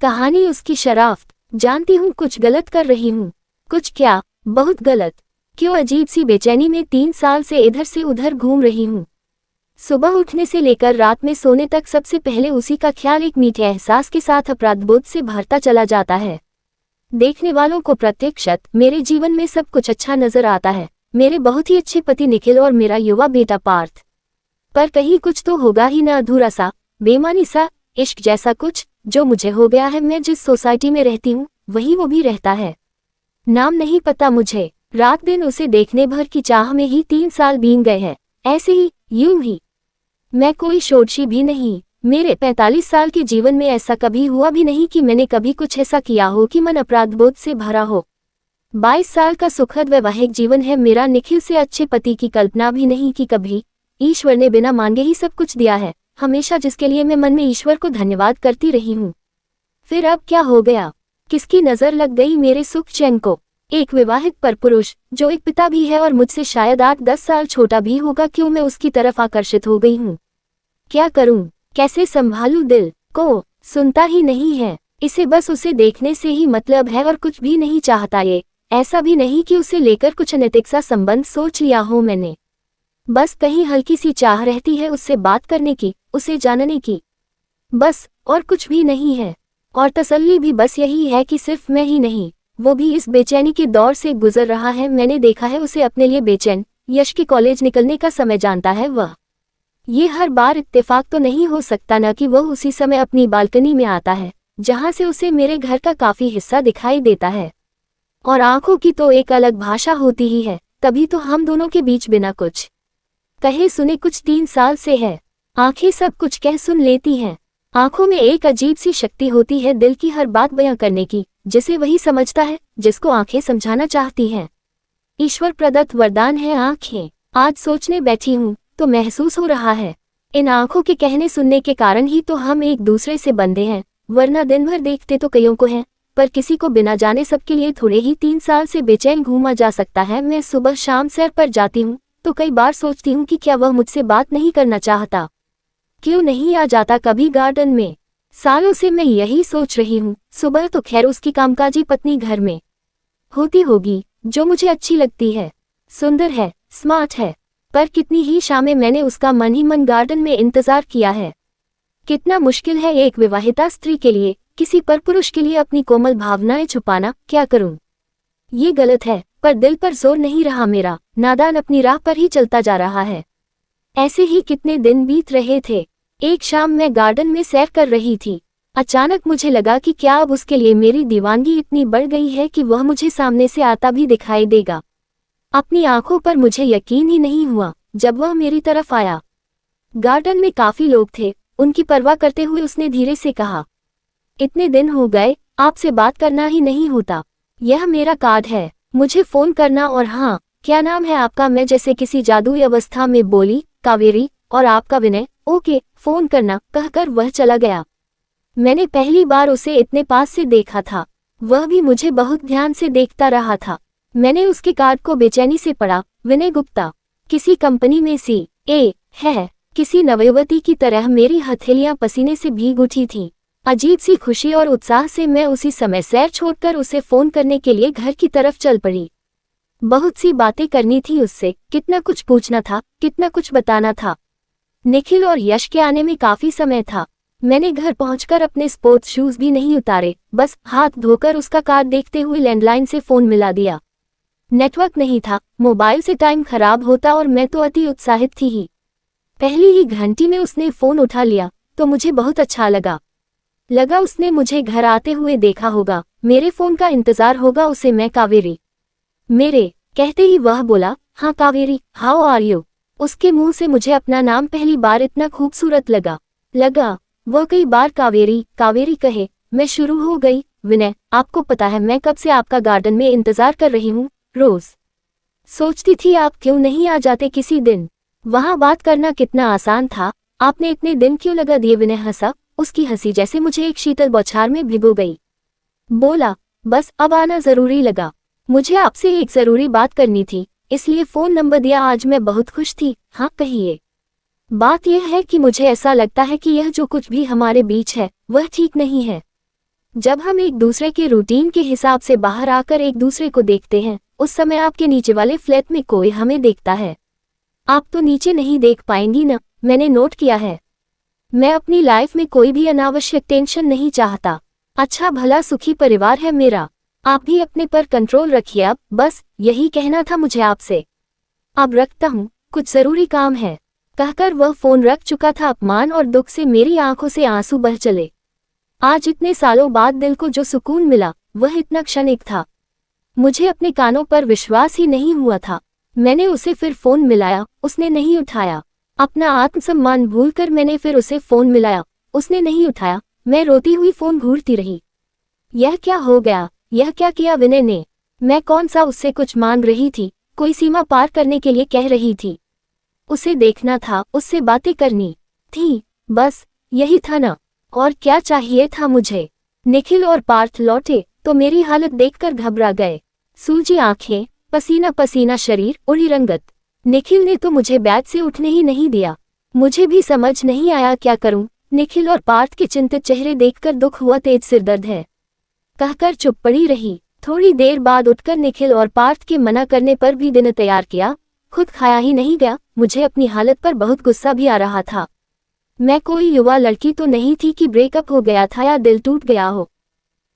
कहानी उसकी शराफ्त। जानती हूँ कुछ गलत कर रही हूँ। कुछ क्या, बहुत गलत। क्यों अजीब सी बेचैनी में 3 साल से इधर से उधर घूम रही हूँ। सुबह उठने से लेकर रात में सोने तक सबसे पहले उसी का ख्याल एक मीठे एहसास के साथ अपराधबोध से भरता चला जाता है। देखने वालों को प्रत्यक्षत मेरे जीवन में सब कुछ अच्छा नजर आता है। मेरे बहुत ही अच्छे पति निखिल और मेरा युवा बेटा पार्थ। पर कहीं कुछ तो होगा ही ना, अधूरा सा, बेमानी सा, इश्क जैसा कुछ जो मुझे हो गया है। मैं जिस सोसाइटी में रहती हूँ वही वो भी रहता है। नाम नहीं पता मुझे। रात दिन उसे देखने भर की चाह में ही 3 साल बीत गए हैं। ऐसे ही, यूं ही। मैं कोई शोरशी भी नहीं। मेरे 45 साल के जीवन में ऐसा कभी हुआ भी नहीं कि मैंने कभी कुछ ऐसा किया हो कि मन अपराधबोध से भरा हो। 22 साल का सुखद वैवाहिक जीवन है मेरा। निखिल से अच्छे पति की कल्पना भी नहीं की कभी। ईश्वर ने बिना मांगे ही सब कुछ दिया है हमेशा, जिसके लिए मैं मन में ईश्वर को धन्यवाद करती रही हूँ। फिर अब क्या हो गया? किसकी नजर लग गई मेरे सुख चैन को? एक विवाहित परपुरुष जो एक पिता भी है और मुझसे शायद 8-10 साल छोटा भी होगा। क्यों मैं उसकी तरफ आकर्षित हो गई हूँ? क्या करूँ, कैसे संभालूं? दिल को सुनता ही नहीं है। इसे बस उसे देखने से ही मतलब है और कुछ भी नहीं चाहता। ये ऐसा भी नहीं कि उसे लेकर कुछ अनैतिक सा संबंध सोच लिया हो मैंने। बस कहीं हल्की सी चाह रहती है उससे बात करने की, उसे जानने की, बस, और कुछ भी नहीं है। और तसल्ली भी बस यही है कि सिर्फ मैं ही नहीं, वो भी इस बेचैनी के दौर से गुजर रहा है। मैंने देखा है उसे अपने लिए बेचैन। यश के कॉलेज निकलने का समय जानता है वह। ये हर बार इत्तेफाक तो नहीं हो सकता न कि वह उसी समय अपनी बालकनी में आता है जहां से उसे मेरे घर का काफी हिस्सा दिखाई देता है। और आंखों की तो एक अलग भाषा होती ही है। तभी तो हम दोनों के बीच बिना कुछ कहे सुने कुछ 3 साल से है। आंखें सब कुछ कह सुन लेती हैं। आंखों में एक अजीब सी शक्ति होती है दिल की हर बात बयां करने की, जिसे वही समझता है जिसको आंखें समझाना चाहती हैं। ईश्वर प्रदत्त वरदान है आंखें। आज सोचने बैठी हूँ तो महसूस हो रहा है इन आंखों के कहने सुनने के कारण ही तो हम एक दूसरे से बंधे हैं। वरना दिन भर देखते तो कईयों को हैं, पर किसी को बिना जाने सबके लिए थोड़े ही 3 साल से बेचैन घूमा जा सकता है। मैं सुबह शाम सैर पर जाती हूँ तो कई बार सोचती हूँ कि क्या वह मुझसे बात नहीं करना चाहता? क्यों नहीं आ जाता कभी गार्डन में? सालों से मैं यही सोच रही हूँ। सुबह तो खैर उसकी कामकाजी पत्नी घर में होती होगी जो मुझे अच्छी लगती है, सुंदर है, स्मार्ट है। पर कितनी ही शामें मैंने उसका मन ही मन गार्डन में इंतजार किया है। कितना मुश्किल है एक विवाहिता स्त्री के लिए किसी परपुरुष के लिए अपनी कोमल भावनाएं छुपाना। क्या करूं? ये गलत है, पर दिल पर जोर नहीं रहा मेरा। नादान अपनी राह पर ही चलता जा रहा है। ऐसे ही कितने दिन बीत रहे थे। एक शाम मैं गार्डन में सैर कर रही थी। अचानक मुझे लगा कि क्या अब उसके लिए मेरी दीवानगी इतनी बढ़ गई है कि वह मुझे सामने से आता भी दिखाई देगा। अपनी आंखों पर मुझे यकीन ही नहीं हुआ जब वह मेरी तरफ आया। गार्डन में काफी लोग थे। उनकी परवाह करते हुए उसने धीरे से कहा, इतने दिन हो गए, आपसे बात करना ही नहीं होता। यह मेरा कार्ड है, मुझे फोन करना। और हाँ, क्या नाम है आपका? मैं जैसे किसी जादुई अवस्था में बोली, कावेरी। और आपका? विनय। ओके, फोन करना, कहकर वह चला गया। मैंने पहली बार उसे इतने पास से देखा था। वह भी मुझे बहुत ध्यान से देखता रहा था। मैंने उसके कार्ड को बेचैनी से पढ़ा। विनय गुप्ता, किसी कंपनी में CA है। किसी नवयुवती की तरह मेरी हथेलियां पसीने से भीग उठी थीं। अजीब सी खुशी और उत्साह से मैं उसी समय सैर छोड़कर उसे फोन करने के लिए घर की तरफ चल पड़ी। बहुत सी बातें करनी थी उससे, कितना कुछ पूछना था, कितना कुछ बताना था। निखिल और यश के आने में काफी समय था। मैंने घर पहुंचकर अपने स्पोर्ट्स शूज भी नहीं उतारे, बस हाथ धोकर उसका कार्ड देखते हुए लैंडलाइन से फोन मिला दिया। नेटवर्क नहीं था, मोबाइल से टाइम खराब होता और मैं तो अति उत्साहित थी ही। पहली ही घंटी में उसने फोन उठा लिया तो मुझे बहुत अच्छा लगा उसने मुझे घर आते हुए देखा होगा, मेरे फोन का इंतजार होगा उसे। मैं कावेरी, मेरे कहते ही वह बोला, हाँ कावेरी, हाउ आर यू? उसके मुंह से मुझे अपना नाम पहली बार इतना खूबसूरत लगा। वह कई बार कावेरी कावेरी कहे। मैं शुरू हो गई, विनय, आपको पता है मैं कब से आपका गार्डन में इंतजार कर रही हूँ। रोज सोचती थी आप क्यों नहीं आ जाते किसी दिन। वहां बात करना कितना आसान था। आपने इतने दिन क्यों लगा दिए? विनय हंसा। उसकी हंसी जैसे मुझे एक शीतल बौछार में भिगो गई। बोला, बस अब आना जरूरी लगा। मुझे आपसे एक जरूरी बात करनी थी, इसलिए फोन नंबर दिया। आज मैं बहुत खुश थी। हाँ कहिए। बात यह है कि मुझे ऐसा लगता है कि यह जो कुछ भी हमारे बीच है वह ठीक नहीं है। जब हम एक दूसरे के रूटीन के हिसाब से बाहर आकर एक दूसरे को देखते हैं, उस समय आपके नीचे वाले फ्लैट में कोई हमें देखता है। आप तो नीचे नहीं देख पाएंगी ना, मैंने नोट किया है। मैं अपनी लाइफ में कोई भी अनावश्यक टेंशन नहीं चाहता। अच्छा भला सुखी परिवार है मेरा। आप भी अपने पर कंट्रोल रखिए। अब बस यही कहना था मुझे आपसे। अब रखता हूँ, कुछ जरूरी काम है, कहकर वह फोन रख चुका था। अपमान और दुख से मेरी आंखों से आंसू बह चले। आज इतने सालों बाद दिल को जो सुकून मिला वह इतना क्षणिक था। मुझे अपने कानों पर विश्वास ही नहीं हुआ था। मैंने उसे फिर फोन मिलाया, उसने नहीं उठाया। अपना आत्मसम्मान भूलकर मैंने फिर उसे फोन मिलाया, उसने नहीं उठाया। मैं रोती हुई फोन घूरती रही। यह क्या हो गया, यह क्या किया विनय ने? मैं कौन सा उससे कुछ मांग रही थी, कोई सीमा पार करने के लिए कह रही थी। उसे देखना था, उससे बातें करनी थी, बस यही था ना। और क्या चाहिए था मुझे? निखिल और पार्थ लौटे तो मेरी हालत देखकर घबरा गए। सूजी आंखें, पसीना पसीना शरीर, उड़ी रंगत। निखिल ने तो मुझे बेड से उठने ही नहीं दिया। मुझे भी समझ नहीं आया क्या करूं। निखिल और पार्थ के चिंतित चेहरे देखकर दुख हुआ, तेज सिरदर्द है कहकर चुप पड़ी रही। थोड़ी देर बाद उठकर निखिल और पार्थ के मना करने पर भी दिन तैयार किया। खुद खाया ही नहीं गया। मुझे अपनी हालत पर बहुत गुस्सा भी आ रहा था। मैं कोई युवा लड़की तो नहीं थी कि ब्रेकअप हो गया था या दिल टूट गया हो।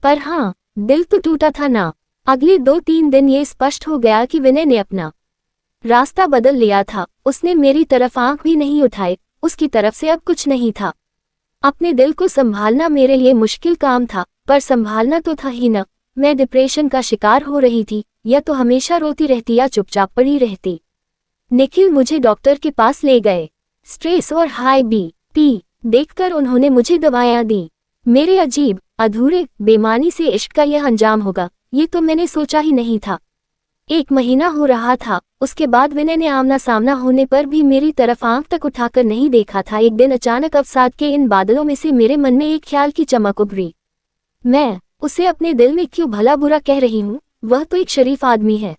पर हाँ, दिल तो टूटा था ना। अगले 2-3 दिन ये स्पष्ट हो गया कि विनय ने अपना रास्ता बदल लिया था। उसने मेरी तरफ आंख भी नहीं उठाई। उसकी तरफ से अब कुछ नहीं था। अपने दिल को संभालना मेरे लिए मुश्किल काम था, पर संभालना तो था ही न। मैं डिप्रेशन का शिकार हो रही थी, या तो हमेशा रोती रहती या चुपचाप पड़ी रहती। निखिल मुझे डॉक्टर के पास ले गए। स्ट्रेस और हाई बीपी देखकर उन्होंने मुझे दवाइयां दी। मेरे अजीब, अधूरे, बेमानी से इश्क का यह अंजाम होगा, ये तो मैंने सोचा ही नहीं था। 1 महीना हो रहा था, उसके बाद विनय ने आमना सामना होने पर भी मेरी तरफ आंख तक उठाकर नहीं देखा था। एक दिन अचानक अवसाद के इन बादलों में से मेरे मन में एक ख्याल की चमक उभरी। मैं उसे अपने दिल में क्यों भला बुरा कह रही हूँ? वह तो एक शरीफ आदमी है,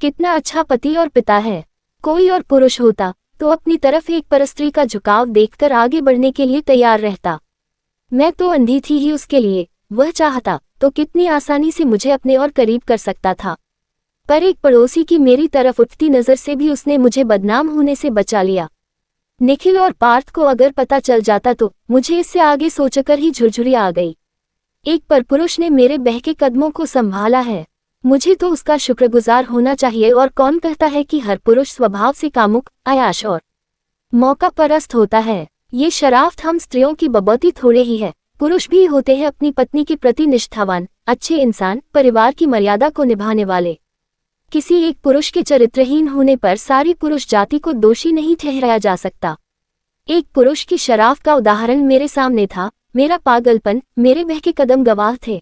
कितना अच्छा पति और पिता है। कोई और पुरुष होता तो अपनी तरफ एक परस्त्री का झुकाव देखकर आगे बढ़ने के लिए तैयार रहता। मैं तो अंधी थी ही उसके लिए। वह चाहता तो कितनी आसानी से मुझे अपने और करीब कर सकता था। पर एक पड़ोसी की मेरी तरफ उठती नजर से भी उसने मुझे बदनाम होने से बचा लिया। निखिल और पार्थ को अगर पता चल जाता तो मुझे इससे आगे सोचकर ही झुरझुरी आ गई। एक परपुरुष ने मेरे बहके कदमों को संभाला है, मुझे तो उसका शुक्रगुजार होना चाहिए। और कौन कहता है कि हर पुरुष स्वभाव से कामुक, अयाश और मौका परस्त होता है। ये शराफ्त हम स्त्रियों की बबौती थोड़े ही है। पुरुष भी होते हैं अपनी पत्नी के प्रति निष्ठावान, अच्छे इंसान, परिवार की मर्यादा को निभाने वाले। किसी एक पुरुष के चरित्रहीन होने पर सारी पुरुष जाति को दोषी नहीं ठहराया जा सकता। एक पुरुष की शराफ्त का उदाहरण मेरे सामने था। मेरा पागलपन, मेरे बहके कदम गवाह थे।